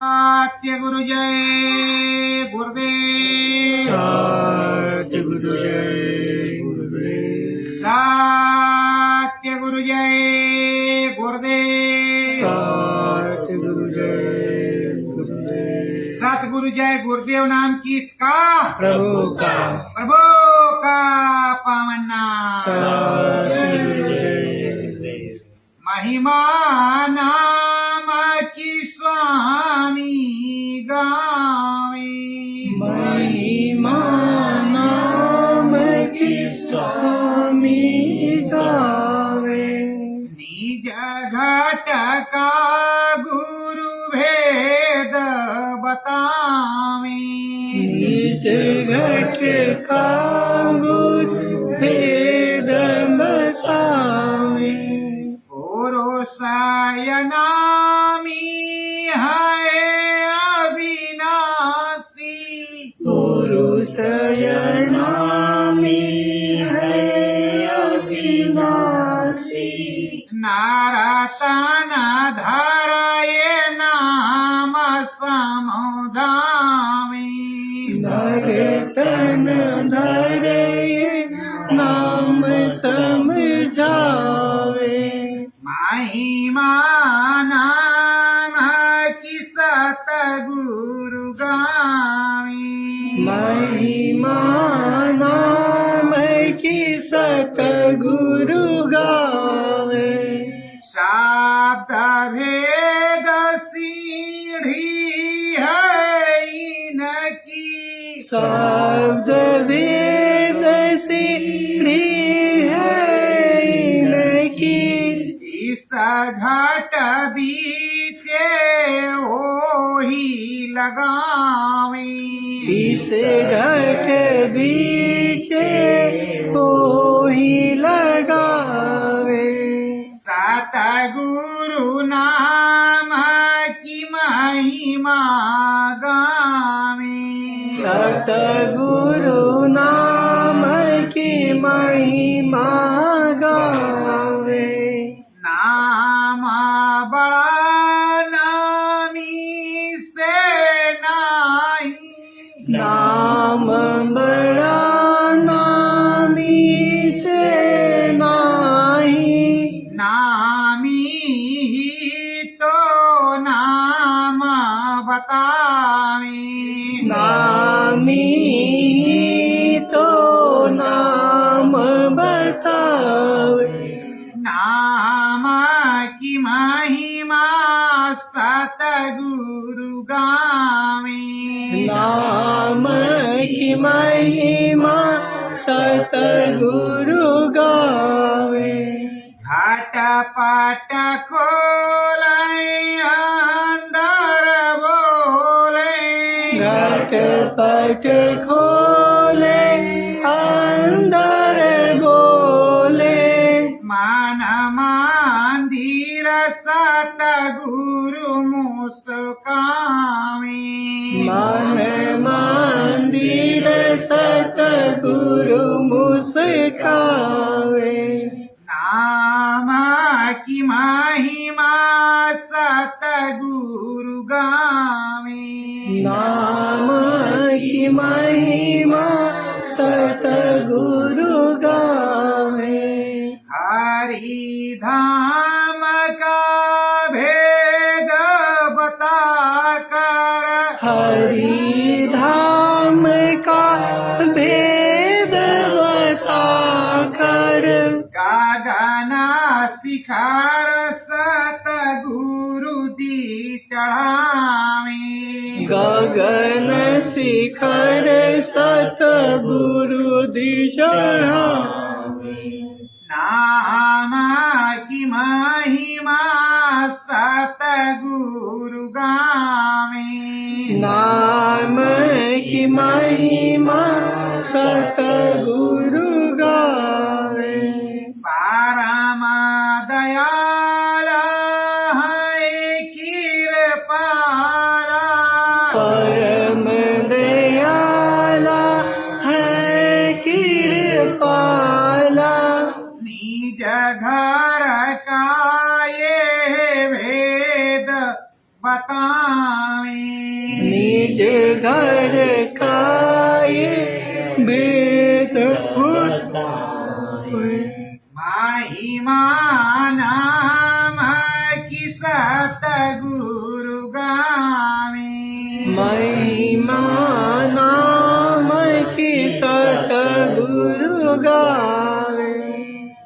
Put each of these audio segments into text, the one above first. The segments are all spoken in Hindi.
सत्य गुरु जय गुरुदेव। सत्य गुरु जय गुरुदेव। सत्य गुरु जय गुरुदेव। सत्य गुरु जय गुरुदेव। सतगुरु जय गुरुदेव नाम किसका? प्रभु का। प्रभु का पावन नाम। सत्य गुरु जय गुरुदेव। महिमा नाम की स्वामी गावे। महिमा नाम की स्वामी गावे। निज घट का गुरु भेद बतावे। निज घट का गुरु भेद बतावे। पुरुषयनामी है अविनाशी। पुरुषय नामी है अविनाशी। नारतन धरये नाम समुदामी। नरतन धरये नाम समझावे। महिमा नाम की सतगुरु गावे। महिमा नाम की सतगुरु गावे। शब्द भेद सीढ़ी है इनकी। शब्द वेद सीढ़ी है इनकी। इस घट बीचे ओही लगावे। इस घट बीचे कोई लगावे। सतगुरु नाम की महिमा गावे। सतगुरु नाम की महिमा गावे। नाम बड़ा नामी से नाही। नाम बड़ा नामी से नाही। नामी ही तो नाम बतावे। नामी तो नाम बतावे। नाम की महिमा सतगुरु गावे। नाम की महिमा सतगुरु गावे। घट पट खोले अंदर बोले। घट पट खोले अंदर बोले। मान मंदिर सतगुरु मुस्कावे। मन मंदिर सतगुरु मुस्कावे। नाम की महिमा सतगुरु गावे। नाम की महिमा सतगुरु गावे। हरि धाम का भेद बता कर। हरि धाम का भेद बता कर। गगना शिखर सतगुरु दी चढ़ावे। गगन शिखर सतगुरु दी चढ़ावे। नाम की महिमा सतगुरु गावे। नाम की महिमा सतगुरु गावे। परम दयाल है कृपाला। परम दयाला है कृपाला। निज घर का ये भेद बतावे। निज घर खाए वेद उठाए। महिमा नाम की सतगुरु गावे। महिमा नाम की सतगुरु गावे।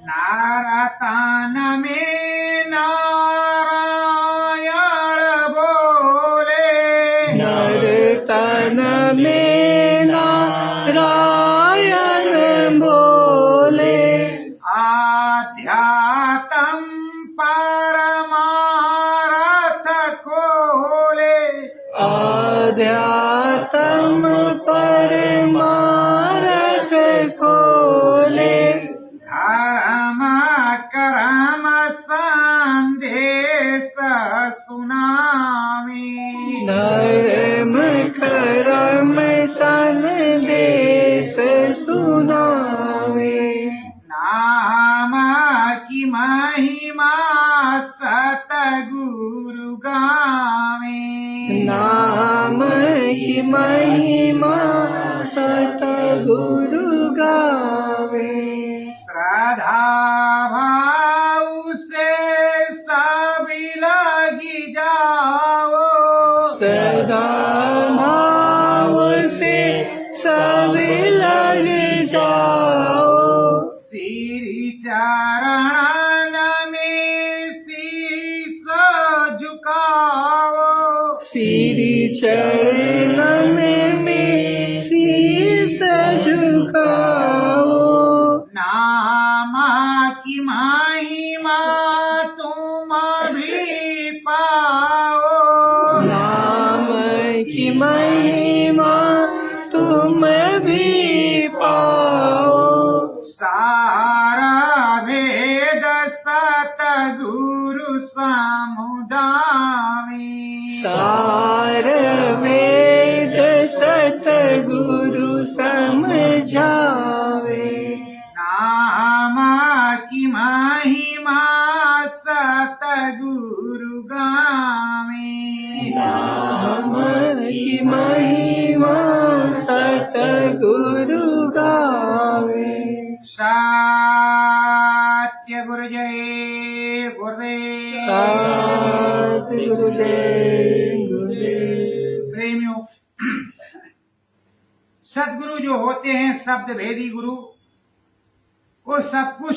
नारतन में नारायण बोले। नरतन में नारायण बोले। आध्यात्म परमार्थ खोले। आध्यात्म परमार्थ खोले। धर्म कर्म संदेश सुनावे। धर्म कर्म संदेश सुनावे। नाम की महिमा सतगुरु गावे। नाम की महिमा सतगुरु गावे। श्रद्धा भाव से सब लगी जाओ। सदा भाव से सब लग जाओ। श्री चरण में शीश झुकाओ। श्री चरणन में शीश झुकाओ। नाम की महिमा तुम भी पाओ। नाम की महिमा तुम भी पाओ। सारा भेद सतगुरु समुदावे। सार वेद सतगुरु समझावे। नाम की महिमा सतगुरु गावे। नाम की महिमा सतगुरु गावे। सत्य गुरु जय गुरुदेव। सतगुरु जय गुरुदेव। प्रेमियों, सदगुरु जो होते हैं शब्द भेदी गुरु, वो सब कुछ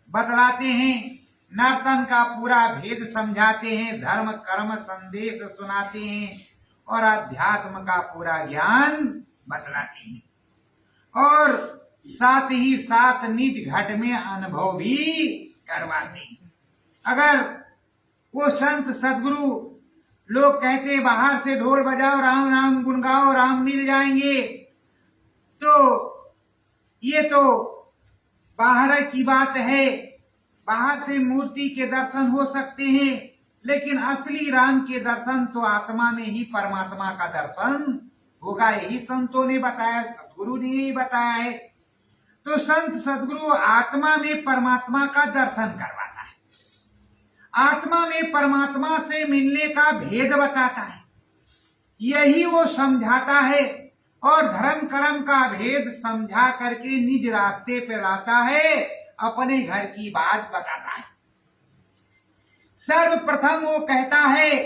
बतलाते हैं, नर्तन का पूरा भेद समझाते हैं, धर्म कर्म संदेश सुनाते हैं और अध्यात्म का पूरा ज्ञान बतलाते हैं और साथ ही साथ निज घट में अनुभव भी करवाते हैं। अगर वो संत सदगुरु लोग कहते बाहर से ढोल बजाओ, राम राम गुण गाओ, राम मिल जाएंगे, तो ये तो बाहर की बात है। बाहर से मूर्ति के दर्शन हो सकते हैं, लेकिन असली राम के दर्शन तो आत्मा में ही परमात्मा का दर्शन होगा। यही संतों ने बताया, सदगुरु ने यही बताया है। तो संत सदगुरु आत्मा में परमात्मा का दर्शन करवाता है, आत्मा में परमात्मा से मिलने का भेद बताता है, यही वो समझाता है और धर्म कर्म का भेद समझा करके निज रास्ते पे लाता है, अपने घर की बात बताता है। सर्वप्रथम वो कहता है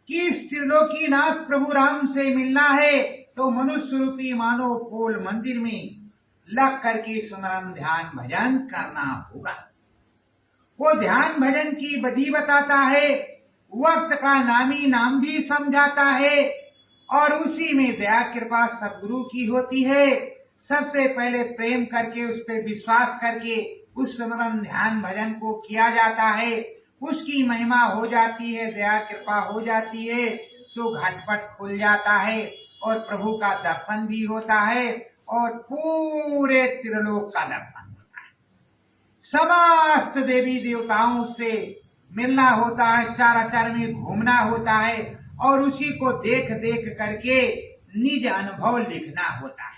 कि इस त्रिलोकीनाथ प्रभु राम से मिलना है तो मनुष्य रूपी मानव पोल मंदिर में लग करके सुमरन ध्यान भजन करना होगा। वो ध्यान भजन की विधि बताता है, वक्त का नामी नाम भी समझाता है और उसी में दया कृपा सद्गुरु की होती है। सबसे पहले प्रेम करके उस पर विश्वास करके उस सुमरन ध्यान भजन को किया जाता है, उसकी महिमा हो जाती है, दया कृपा हो जाती है तो घटपट खुल जाता है और प्रभु का दर्शन भी होता है और पूरे त्रिलोक का दर्शन होता है। समस्त देवी देवताओं से मिलना होता है, चाराचार में घूमना होता है और उसी को देख देख करके निज अनुभव लिखना होता है।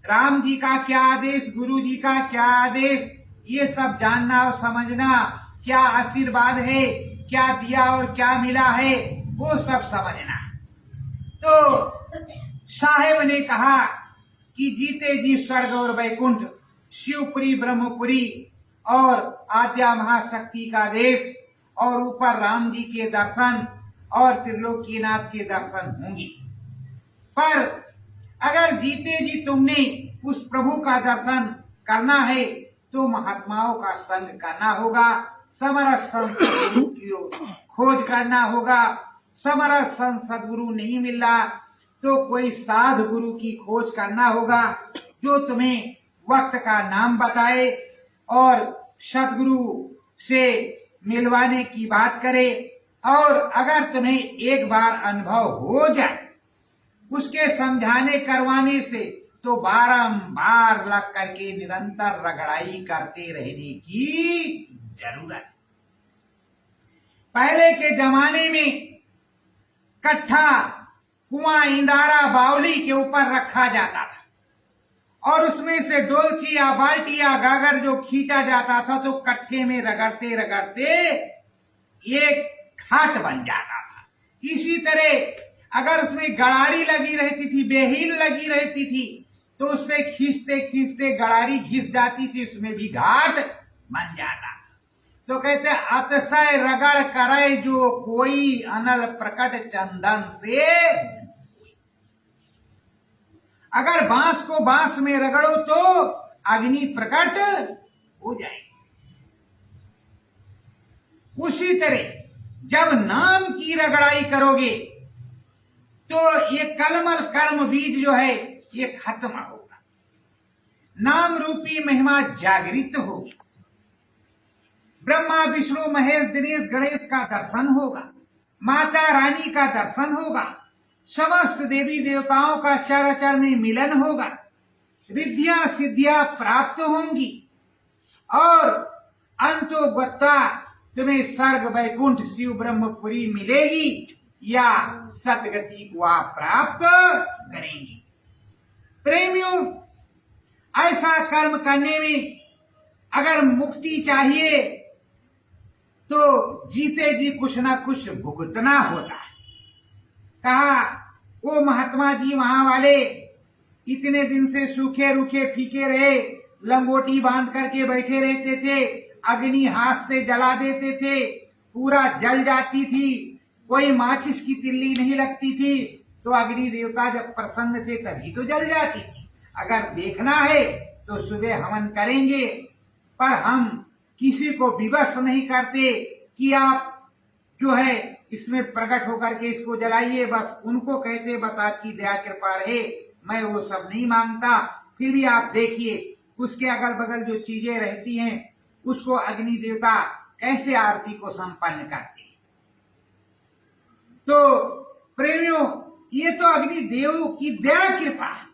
राम जी का क्या आदेश, गुरु जी का क्या आदेश, ये सब जानना और समझना, क्या आशीर्वाद है, क्या दिया और क्या मिला है, वो सब समझना है। साहेब ने कहा कि जीते जी स्वर्ग और वैकुंठ, शिवपुरी, ब्रह्मपुरी और आद्या महाशक्ति का देश और ऊपर राम जी के दर्शन और त्रिलोकीनाथ के दर्शन होंगे। पर अगर जीते जी तुमने उस प्रभु का दर्शन करना है तो महात्माओं का संग करना होगा, समरस संत सद्गुरु की खोज करना होगा। समरस संत सद्गुरु नहीं मिल रहा तो कोई साध गुरु की खोज करना होगा जो तुम्हें वक्त का नाम बताए और सद्गुरु से मिलवाने की बात करे। और अगर तुम्हें एक बार अनुभव हो जाए उसके समझाने करवाने से तो बारंबार लग करके निरंतर रगड़ाई करते रहने की जरूरत। पहले के जमाने में कट्ठा, कुआं, इंदारा, बावली के ऊपर रखा जाता था और उसमें से डोलची या बाल्टी या गागर जो खींचा जाता था तो कट्ठे में रगड़ते रगड़ते एक घाट बन जाता था। इसी तरह अगर उसमें गड़ारी लगी रहती थी, बेहीन लगी रहती थी तो उसमें खींचते खींचते गड़ारी घिस जाती थी, उसमें भी घाट बन जाता था। तो कहते अतिशय रगड़ करे जो कोई अनल प्रकट चंदन से। अगर बांस को बांस में रगड़ो तो अग्नि प्रकट हो जाएगी। उसी तरह जब नाम की रगड़ाई करोगे तो ये कलमल कर्म बीज जो है ये खत्म होगा, नाम रूपी महिमा जागृत होगी, ब्रह्मा, विष्णु, महेश, दिनेश, गणेश का दर्शन होगा, माता रानी का दर्शन होगा, समस्त देवी देवताओं का चराचर में मिलन होगा, रिद्धियां सिद्धियां प्राप्त होंगी और अंतोगत्वा तुम्हें स्वर्ग, वैकुंठ, शिव, ब्रह्मपुरी मिलेगी या सतगति को आप प्राप्त करेंगे। प्रेमियों, ऐसा कर्म करने में अगर मुक्ति चाहिए तो जीते जी कुछ ना कुछ भुगतना होता है। कहा वो महात्मा जी वहां वाले इतने दिन से सूखे रूखे फीके रहे, लंगोटी बांध करके बैठे रहते थे, अग्नि हाथ से जला देते थे, पूरा जल जाती थी, कोई माचिस की तिल्ली नहीं लगती थी, तो अग्नि देवता जब प्रसन्न थे तभी तो जल जाती थी। अगर देखना है तो सुबह हवन करेंगे, पर हम किसी को विवश नहीं करते कि आप जो है इसमें प्रकट होकर के इसको जलाइए, बस उनको कहते बस आपकी दया कृपा रहे, मैं वो सब नहीं मांगता। फिर भी आप देखिए उसके अगल बगल जो चीजें रहती हैं उसको अग्नि देवता कैसे आरती को संपन्न करते हैं। तो प्रेमियों, ये तो अग्नि देव की दया कृपा है।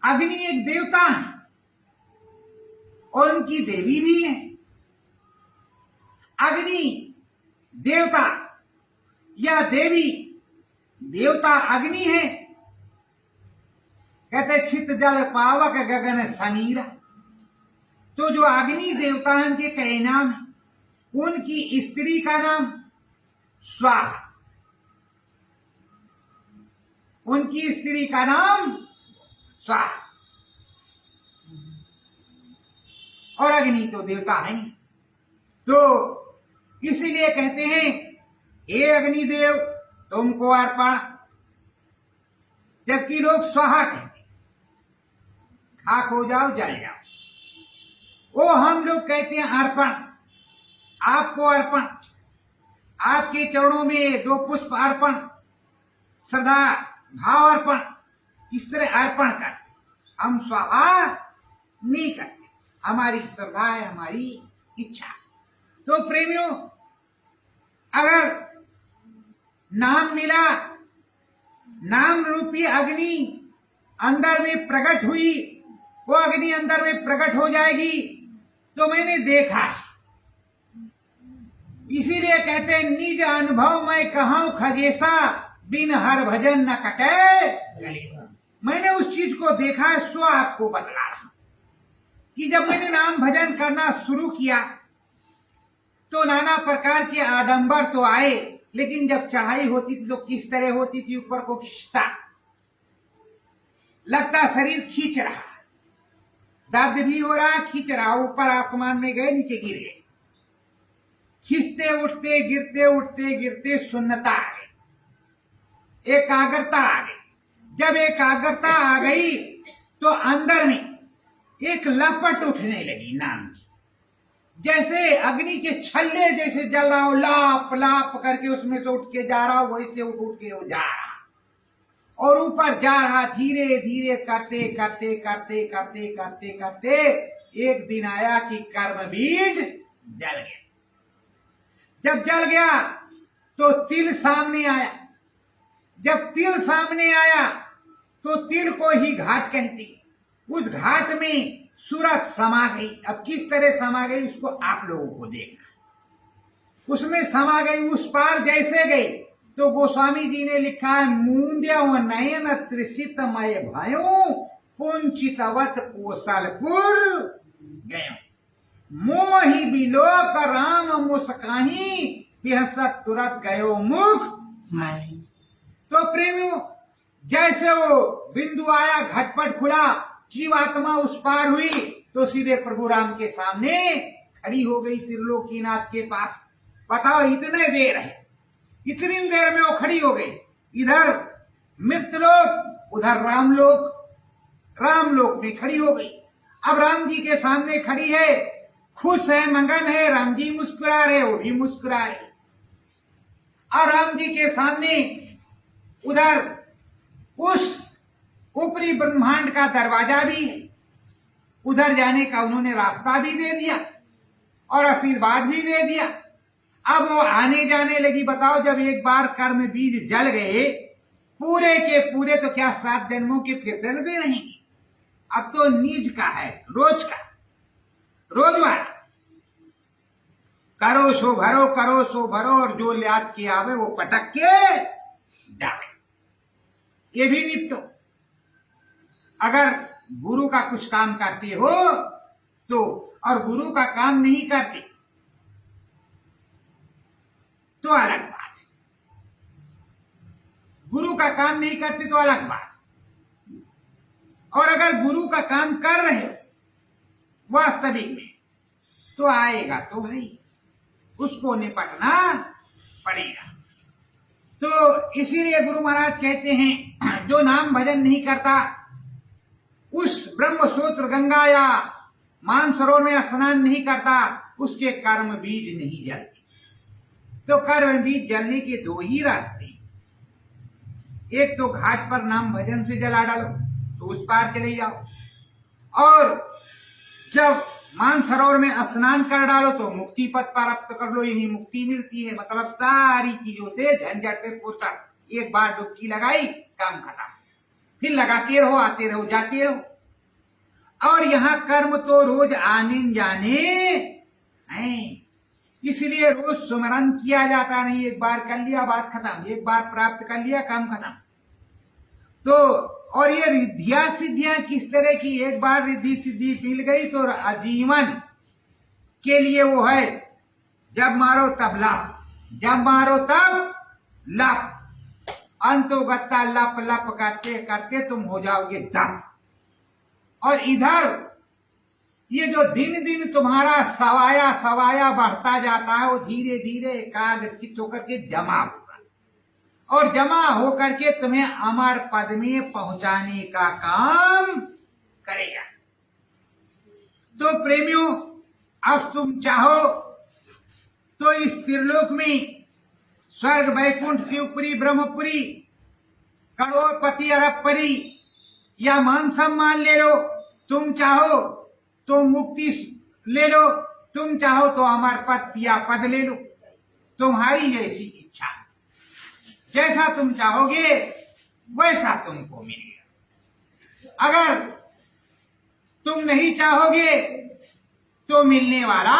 अग्नि एक देवता है और उनकी देवी भी है। अग्नि देवता या देवी, देवता अग्नि है। कहते छित जल पावक गगन समीरा। तो जो अग्नि देवता है उनके कई नाम है। उनकी स्त्री का नाम स्वाहा, उनकी स्त्री का नाम स्वाहा, और अग्नि तो देवता है। तो इसीलिए कहते हैं हे अग्निदेव तुमको अर्पण, जबकि लोग स्वाहा कहते, खाक हो जाओ जल जाओ, वो हम लोग कहते हैं अर्पण, आपको अर्पण, आपके चरणों में 2 पुष्प अर्पण, श्रद्धा भाव अर्पण, इस तरह अर्पण करते। हम स्वाहा नहीं करते, हमारी श्रद्धा है, हमारी इच्छा। तो प्रेमियों, अगर नाम मिला, नाम रूपी अग्नि अंदर में प्रकट हुई, वो अग्नि अंदर में प्रकट हो जाएगी। तो मैंने देखा, इसीलिए कहते हैं निज अनुभव मैं कहूं खगेसा, बिन हर भजन न कटे गलेसा। मैंने उस चीज को देखा है, सो आपको बतला रहा कि जब मैंने नाम भजन करना शुरू किया तो नाना प्रकार के आडंबर तो आए, लेकिन जब चढ़ाई होती थी तो किस तरह होती थी, ऊपर को खींचता, लगता शरीर खींच रहा, दर्द भी हो रहा, खींच रहा, ऊपर आसमान में गए, नीचे गिर गए, खींचते उठते गिरते सुन्नता आ गई, एकाग्रता आ गई। जब एकाग्रता आ गई तो अंदर में एक लपट उठने लगी नाम की, जैसे अग्नि के छल्ले जैसे जल रहा हो, लाप लाप करके उसमें से उठ के जा रहा हो, वैसे उठ के वो जा रहा और ऊपर जा रहा, धीरे धीरे करते करते करते करते करते करते एक दिन आया कि कर्म बीज जल गया। जब जल गया तो तिल सामने आया। जब तिल सामने आया तो तिल को ही घाट कहती। उस घाट में सूरत समा गई। अब किस तरह समा गई उसको आप लोगों को देखना। उसमें समा गई, उस पार जैसे गई तो गोस्वामी जी ने लिखा है, मूंद्य नयन त्रिषित मय भयो पुंचितवत कोसलपुर गयो, मोहि बिलोक राम मुस्काही बिहसत तुरत गयो मुख। तो प्रेमियों, जैसे वो बिंदु आया, घटपट खुला, जीवात्मा उस पार हुई तो सीधे प्रभु राम के सामने खड़ी हो गई त्रिलोकीनाथ के पास। बताओ, इतने देर है, इतनी देर में वो खड़ी हो गई। इधर मृतलोक, उधर रामलोक, रामलोक में खड़ी हो गई। अब राम जी के सामने खड़ी है, खुश है, मगन है, राम जी मुस्कुरा रहे, वो भी मुस्कुरा रहे। और राम जी के सामने उधर उस ऊपरी ब्रह्मांड का दरवाजा भी है, उधर जाने का उन्होंने रास्ता भी दे दिया और आशीर्वाद भी दे दिया। अब वो आने जाने लगी। बताओ, जब एक बार कर्म बीज जल गए पूरे के पूरे, तो क्या 7 जन्मों के फिर से लगे रहेंगे? अब तो नीज का है, रोज का, रोजवार करो सो भरो, करो सो भरो, और जो याद किया आवे वो पटक के जावे। ये भी निपटो। अगर गुरु का कुछ काम करते हो तो, और गुरु का काम नहीं करते तो अलग बात है। गुरु का काम नहीं करते तो अलग बात है। और अगर गुरु का काम कर रहे हो वास्तविक में, तो आएगा तो है, उसको निपटना पड़ेगा। तो इसीलिए गुरु महाराज कहते हैं, जो नाम भजन नहीं करता, उस ब्रह्म सूत्र गंगा या मानसरोवर में स्नान नहीं करता, उसके कर्म बीज नहीं जलते। तो कर्म बीज जलने के 2 ही रास्ते। एक तो घाट पर नाम भजन से जला डालो तो उस पार चले जाओ, और जब मानसरोवर में स्नान कर डालो तो मुक्ति पद प्राप्त कर लो। यही मुक्ति मिलती है। मतलब सारी चीजों से, झंझट से फुर्सत। एक बार डुबकी लगाई, काम खत्म। फिर लगाते रहो, आते रहो, जाते रहो। और यहाँ कर्म तो रोज आने जाने हैं, इसलिए रोज सुमरन किया जाता नहीं। एक बार कर लिया, बात खत्म। एक बार प्राप्त कर लिया, काम खत्म। तो और ये रिद्धियां सिद्धियां किस तरह की, एक बार रिद्धि सिद्धि मिल गई तो आजीवन के लिए वो है, जब मारो तब लाप, जब मारो तब लाप, अंतोगत्ता लप लप करते करते तुम हो जाओगे दम। और इधर ये जो दिन दिन तुम्हारा सवाया सवाया बढ़ता जाता है, वो धीरे धीरे एकाग्रचित्त होकर के जमा होगा, और जमा होकर के तुम्हें अमर पद में पहुंचाने का काम करेगा। तो प्रेमियों, अब तुम चाहो तो इस त्रिलोक में स्वर्ग, वैकुंठ, शिवपुरी, ब्रह्मपुरी, करोड़पति, अरबपति या मान सम्मान ले लो। तुम चाहो तो मुक्ति ले लो, तुम चाहो तो अमर पद या पद ले लो। तुम्हारी जैसी इच्छा, जैसा तुम चाहोगे वैसा तुमको मिलेगा। अगर तुम नहीं चाहोगे तो मिलने वाला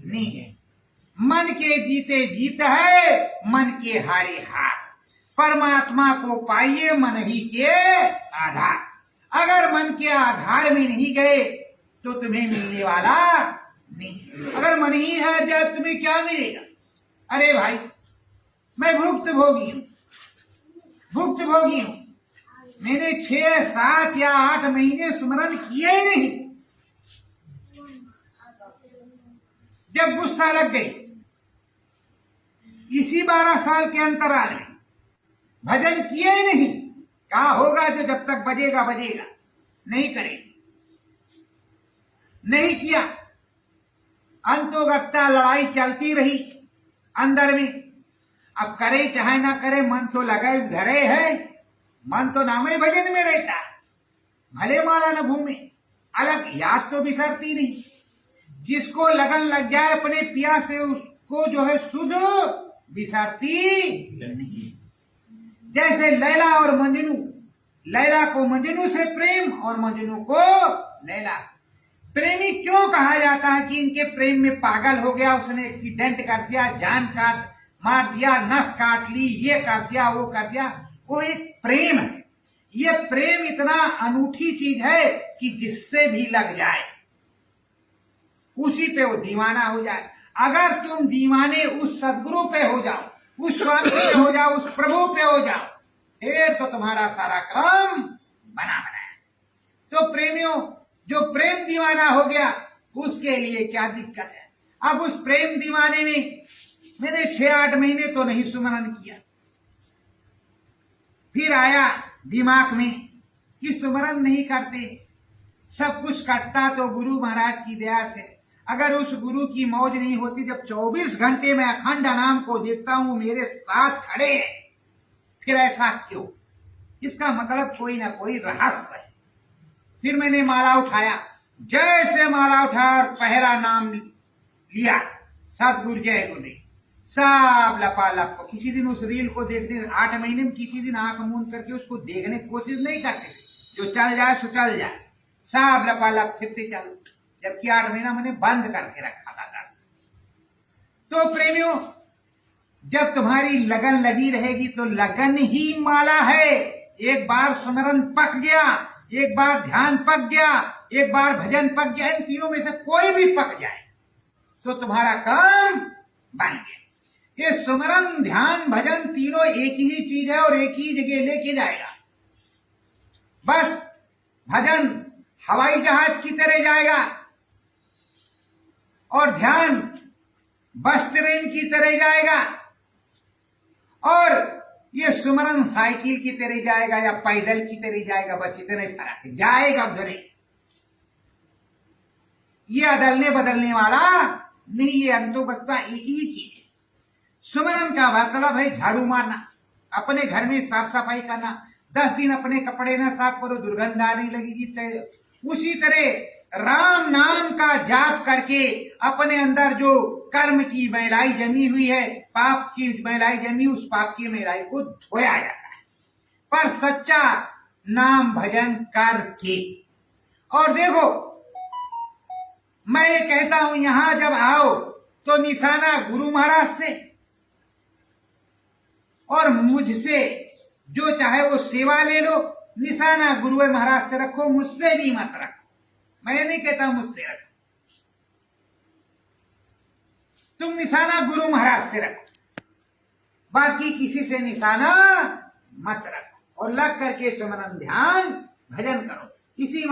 नहीं है। मन के जीते जीत है, मन के हारे हार। परमात्मा को पाइए मन ही के आधार। अगर मन के आधार में नहीं गए तो तुम्हें मिलने वाला नहीं। अगर मन ही हार जाए तुम्हें क्या मिलेगा? अरे भाई, मैं भुक्त भोगी हूं, भुक्त भोगी हूं। मैंने 6, 7 या 8 महीने स्मरण किए ही नहीं। जब गुस्सा लग गई, इसी 12 साल के अंतराल में भजन किए ही नहीं। क्या होगा जो जब तक बजेगा बजेगा, नहीं करेंगे, नहीं किया। अंतोगत्ता लड़ाई चलती रही अंदर में। अब करे चाहे ना करे, मन तो लगा धरे है, मन तो नामे भजन में रहता है। भले माला न घूमे, अलग याद तो बिसरती नहीं। जिसको लगन लग जाए अपने पिया से, उसको जो है सुध बिसरती नहीं। जैसे लैला और मजनू, लैला को मजनू से प्रेम और मजनू को लैला से। प्रेमी क्यों कहा जाता है कि इनके प्रेम में पागल हो गया, उसने एक्सीडेंट कर दिया, जान काट मार दिया, नस काट ली, ये कर दिया, वो कर दिया। वो एक प्रेम है। ये प्रेम इतना अनूठी चीज है कि जिससे भी लग जाए उसी पे वो दीवाना हो जाए। अगर तुम दीवाने उस सदगुरु पे हो जाओ, उस स्वामी पे हो जाओ, उस प्रभु पे हो जाओ, फिर तो तुम्हारा सारा काम बना बनाया। तो प्रेमियों, जो प्रेम दीवाना हो गया उसके लिए क्या दिक्कत है। अब उस प्रेम दीवाने में मैंने 6-8 महीने तो नहीं सुमरन किया। फिर आया दिमाग में कि सुमरन नहीं करते, सब कुछ कटता तो गुरु महाराज की दया से। अगर उस गुरु की मौज नहीं होती, जब 24 घंटे में अखंड नाम को देखता हूं मेरे साथ खड़े हैं, फिर ऐसा क्यों? इसका मतलब कोई ना कोई रहस्य है। फिर मैंने माला उठाया, जैसे माला उठा पहला नाम लिया, सतगुरु जय गुरुदेव, सब लपालप। किसी दिन उस रील को देखते, 8 महीने में किसी दिन आंख मूंद करके उसको देखने की कोशिश नहीं करते थे। जो चल जाए सो चल जाए, सब लपालप फिरते चलो। जबकि 8 महीना मैंने बंद करके रखा था 10। तो प्रेमियों, जब तुम्हारी लगन लगी रहेगी तो लगन ही माला है। एक बार स्मरण पक गया, एक बार ध्यान पक गया, एक बार भजन पक गया, इन तीनों में से कोई भी पक जाए तो तुम्हारा काम बन गया। ये स्मरण, ध्यान, भजन तीनों एक ही चीज है और एक ही जगह लेके जाएगा। बस भजन हवाई जहाज की तरह जाएगा और ध्यान बस ट्रेन की तरह जाएगा, और ये सुमरन साइकिल की तरह जाएगा या पैदल की तरह जाएगा। बस इतना ही फर्क है, जाएगा उधर। ये अदलने बदलने वाला नहीं, ये अंतोगत्वा एक ही चीज है। सुमरन का मतलब है झाड़ू मारना, अपने घर में साफ सफाई करना। 10 दिन अपने कपड़े ना साफ करो, दुर्गंध आने लगेगी। उसी तरह राम नाम का जाप करके अपने अंदर जो कर्म की मैलाई जमी हुई है, पाप की मैलाई जमी, उस पाप की मैलाई को धोया जाता है। पर सच्चा नाम भजन करके। और देखो, मैं ये कहता हूं, यहां जब आओ तो निशाना गुरु महाराज से और मुझसे जो चाहे वो सेवा ले लो। निशाना गुरु महाराज से रखो, मुझसे भी मत रखो। मैं नहीं कहता मुझसे रखो, तुम निशाना गुरु महाराज से रखो, बाकी किसी से निशाना मत रखो। और लग करके स्मरण ध्यान भजन करो। इसी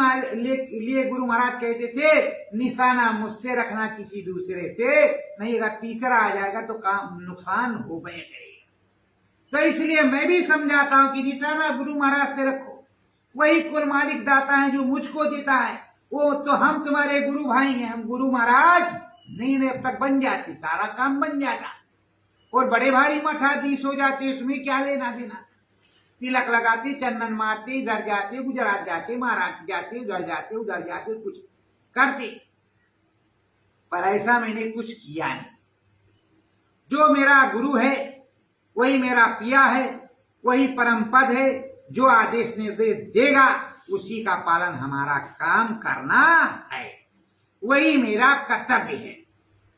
लिए गुरु महाराज कहते थे, निशाना मुझसे रखना, किसी दूसरे से नहीं। अगर तीसरा आ जाएगा तो काम नुकसान हो गए करेगा। तो इसलिए मैं भी समझाता हूं कि निशाना गुरु महाराज से रखो। वही कुल मालिक दाता है जो मुझको देता है। वो तो हम तुम्हारे गुरु भाई हैं, हम गुरु महाराज नहीं ने अब तक बन जाती, सारा काम बन जाता। और बड़े भारी मठाधीश हो जाते, उसमें क्या लेना देना। तिलक लगाते, चंदन मारते, इधर जाते, गुजरात जाते, महाराष्ट्र जाते, उधर जाते, उधर जाते, कुछ करते। पर ऐसा मैंने कुछ किया नहीं। जो मेरा गुरु है वही मेरा पिया है, वही परम पद है। जो आदेश निर्देश देगा उसी का पालन हमारा काम करना है, वही मेरा कर्तव्य है।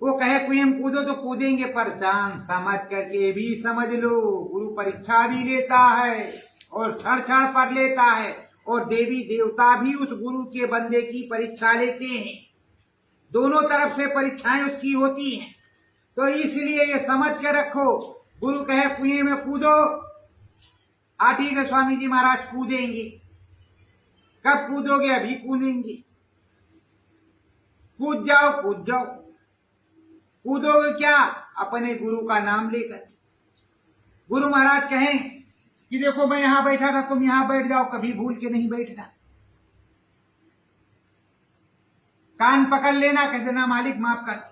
वो कहे कोई हम कूदो तो कूदेंगे, पर जान समझ करके भी समझ लो। गुरु परीक्षा भी लेता है और क्षण क्षण पर लेता है, और देवी देवता भी उस गुरु के बंदे की परीक्षा लेते हैं। दोनों तरफ से परीक्षाएं उसकी होती हैं। तो इसलिए ये समझ के रखो, गुरु कहे कुएं में कूदो, ठीक है स्वामी जी महाराज कूदेंगे। कब कूदोगे? अभी कूदेंगे। कूद जाओ कूद जाओ। कूदोगे क्या? अपने गुरु का नाम लेकर। गुरु महाराज कहें कि देखो मैं यहां बैठा था, तुम यहां बैठ जाओ, कभी भूल के नहीं बैठना। कान पकड़ लेना, कह देना मालिक माफ कर,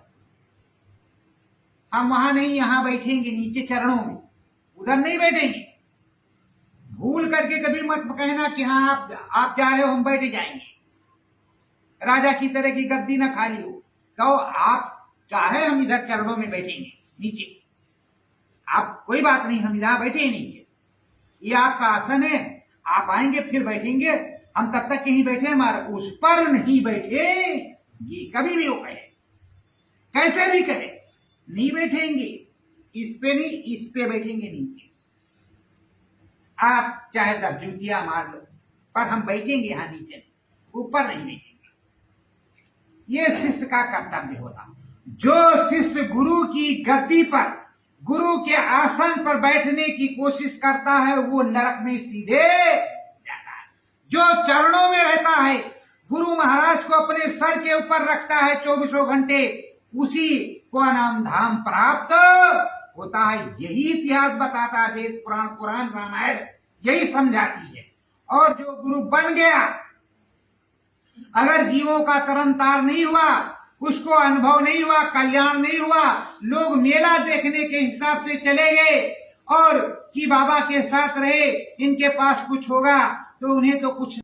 हम वहां नहीं यहां बैठेंगे, नीचे चरणों में, उधर नहीं बैठेंगे। भूल करके कभी मत कहना कि हाँ आप जा रहे हो, हम बैठ जाएंगे। राजा की तरह की गद्दी न खाली हो। कहो आप चाहे हम इधर चरणों में बैठेंगे नीचे, आप कोई बात नहीं, हम इधर बैठे ही नहीं है, ये आपका आसन है, आप आएंगे फिर बैठेंगे, हम तब तक कहीं बैठे, हमारा उस पर नहीं बैठे। ये कभी भी वो कहे, कैसे भी कहे, नहीं बैठेंगे, इस पे नहीं, इस पे बैठेंगे नीचे। आप चाहे 10 जूतियां मार लो, पर हम बैठेंगे यहां नीचे, ऊपर नहीं बैठेंगे। ये शिष्य का कर्तव्य होता। जो शिष्य गुरु की गद्दी पर, गुरु के आसन पर बैठने की कोशिश करता है, वो नरक में सीधे जाता है। जो चरणों में रहता है, गुरु महाराज को अपने सर के ऊपर रखता है 24 घंटे, उसी को नाम धाम प्राप्त होता है। यही इतिहास बताता है, वेद पुराण, कुरान, रामायण यही समझाती है। और जो गुरु बन गया, अगर जीवों का तरन तार नहीं हुआ, उसको अनुभव नहीं हुआ, कल्याण नहीं हुआ, लोग मेला देखने के हिसाब से चले गए और कि बाबा के साथ रहे, इनके पास कुछ होगा, तो उन्हें तो कुछ